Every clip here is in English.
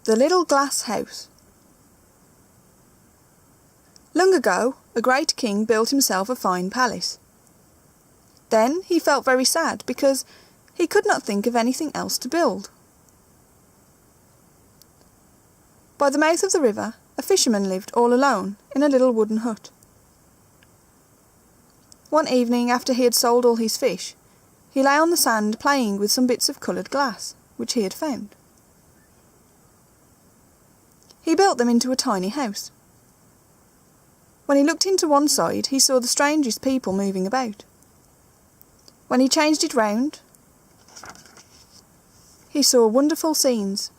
The Little Glass House. Long ago, a great king built himself a fine palace. Then he felt very sad because he could not think of anything else to build. By the mouth of the river, a fisherman lived all alone in a little wooden hut. One evening, after he had sold all his fish, he lay on the sand playing with some bits of coloured glass which he had found. He built them into a tiny house. When he looked into one side, he saw the strangest people moving about. When he changed it round, he saw wonderful scenes.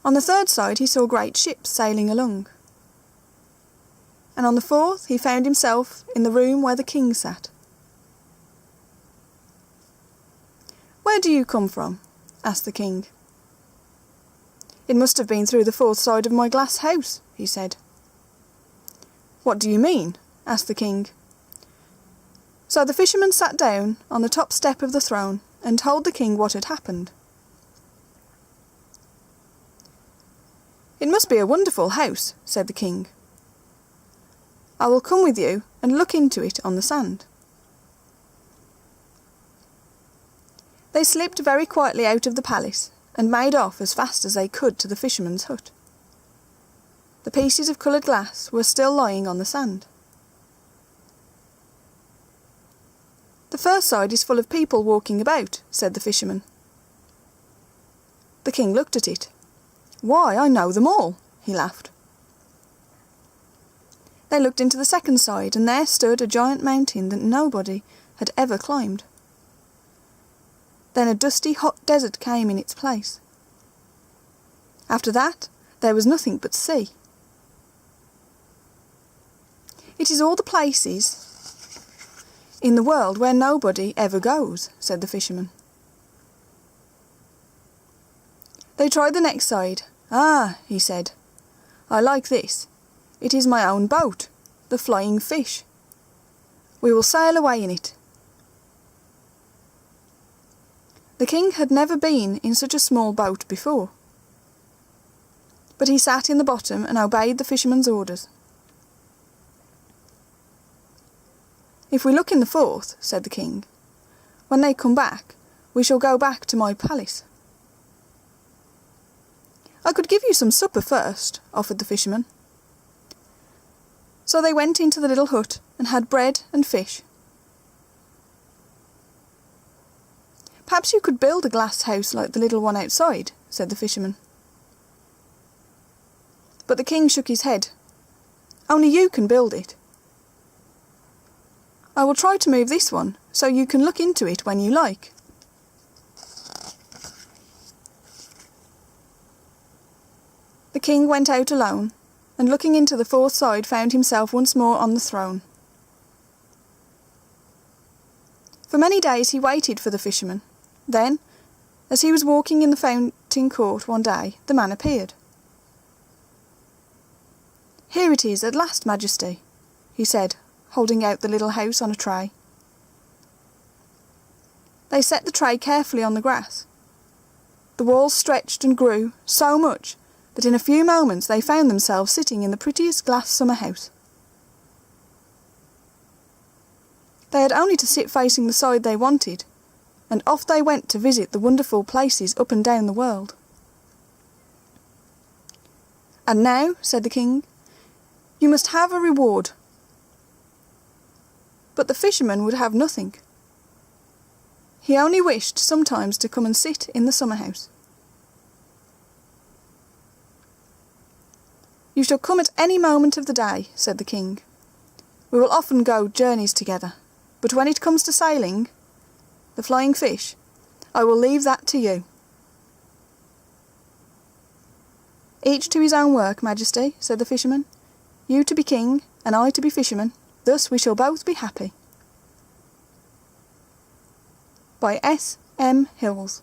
On the third side, he saw great ships sailing along. And on the fourth, he found himself in the room where the king sat. "Where do you come from?" asked the king. "It must have been through the fourth side of my glass house," he said. "What do you mean?" asked the king. So the fisherman sat down on the top step of the throne and told the king what had happened. "It must be a wonderful house," said the king. "I will come with you and look into it on the sand." They slipped very quietly out of the palace and made off as fast as they could to the fisherman's hut. The pieces of coloured glass were still lying on the sand. "The first side is full of people walking about," said the fisherman. The king looked at it. "Why, I know them all," he laughed. They looked into the second side, and there stood a giant mountain that nobody had ever climbed. Then a dusty, hot desert came in its place. After that, there was nothing but sea. "It is all the places in the world where nobody ever goes," said the fisherman. They tried the next side. "Ah," he said, "I like this. It is my own boat, the Flying Fish. We will sail away in it." The king had never been in such a small boat before, but he sat in the bottom and obeyed the fisherman's orders. "If we look in the fourth," said the king, "when they come back, we shall go back to my palace." "I could give you some supper first," offered the fisherman. So they went into the little hut and had bread and fish. "Perhaps you could build a glass house like the little one outside," said the fisherman. But the king shook his head. "Only you can build it. I will try to move this one so you can look into it when you like." The king went out alone, and looking into the fourth side found himself once more on the throne. For many days he waited for the fisherman. Then, as he was walking in the fountain court one day, the man appeared. "Here it is at last, Majesty," he said, holding out the little house on a tray. They set the tray carefully on the grass. The walls stretched and grew so much that in a few moments they found themselves sitting in the prettiest glass summer house. They had only to sit facing the side they wanted, and off they went to visit the wonderful places up and down the world. "And now," said the king, "you must have a reward." But the fisherman would have nothing. He only wished sometimes to come and sit in the summer house. "You shall come at any moment of the day," said the king. "We will often go journeys together, but when it comes to sailing, the flying fish, I will leave that to you." "Each to his own work, Majesty," said the fisherman. "You to be king, and I to be fisherman. Thus we shall both be happy." By S. M. Hills.